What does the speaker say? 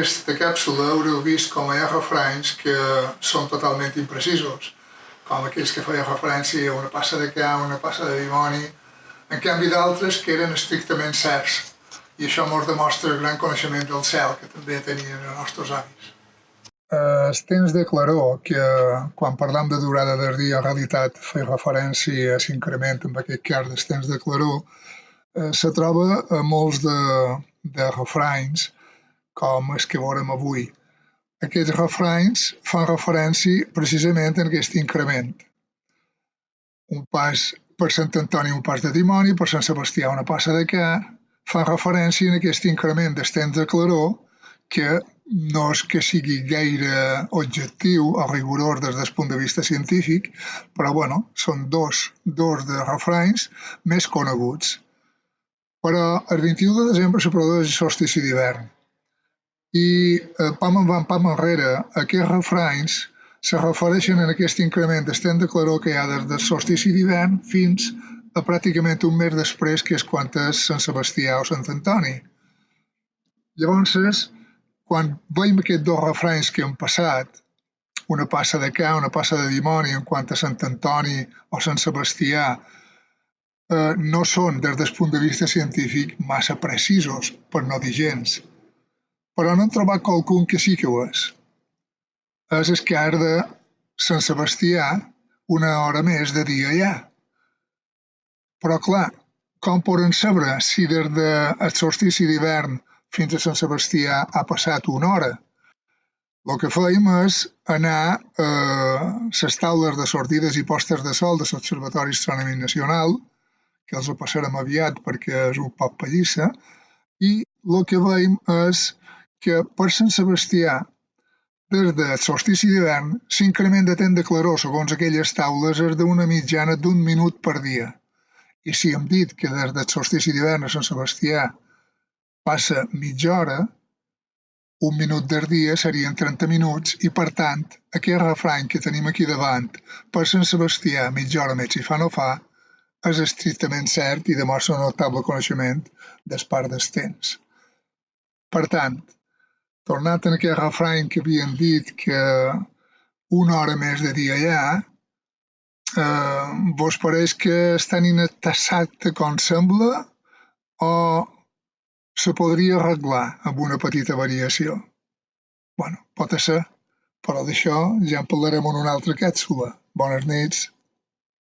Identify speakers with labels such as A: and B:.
A: d'aquesta càpsula haureu vist com hi ha refranys que són totalment imprecisos, com aquells que feia referència a una passa de ca, una passa de dimoni, en canvi d'altres que eren estrictament certs. I això ens demostra el gran coneixement del cel que també tenien els nostres avis. El temps de claror, que quan parlam de durada del dia en realitat feia referència a l'increment, en aquest cas, del temps de claror, se troba a molts de refranys com els que veurem avui. Aquests refranys fan referència precisament a aquest increment. Un pas per Sant Antoni, un pas de dimoni, per Sant Sebastià una passa de ca, fan referència a aquest increment del temps de claror que no és que sigui gaire objectiu o rigorós des del punt de vista científic, però bueno, són dos de refranys més coneguts. Però el 21 de desembre se produeix el solstici d'hivern i pam enrere aquests refranys se refereixen a aquest increment del temps de claror que hi ha des del solstici d'hivern fins a pràcticament un mes després, que és quan és Sant Sebastià o Sant Antoni. Llavors, quan veiem aquests dos refranys que han passat, una passa de ca, una passa de dimoni, en quant a Sant Antoni o Sant Sebastià, no són, des del punt de vista científic, massa precisos, per no dir gens. Però n'hem trobat qualcun que sí que ho és. És el cas de Sant Sebastià, una hora més de dia hi ha. Però clar, com poden saber si des del solstici d'hivern fins a Sant Sebastià ha passat una hora? El que fèiem és anar a les taules de sortides i postes de sol de l'Observatori Astronòmic Nacional, que els ho passarem aviat perquè és un poc pallissa, i el que veiem és que per Sant Sebastià, des del solstici d'hivern, l'increment de temps de claror segons aquelles taules és d'una mitjana d'un minut per dia. I si hem dit que des del solstici d'hivern a Sant Sebastià passa mitja hora, un minut del dia serien 30 minuts i, per tant, aquest refrany que tenim aquí davant, per Sant Sebastià, mitja hora més si fa no fa, és estrictament cert i demostra un notable coneixement del pas del temps. Per tant, tornant a aquest refrany que havien dit que una hora més de dia hi ha, vos pareix que és tan inexacte com sembla o se podria arreglar amb una petita variació? Bueno, pot ser, però d'això ja en parlarem en una altra càpsula. Bones nits.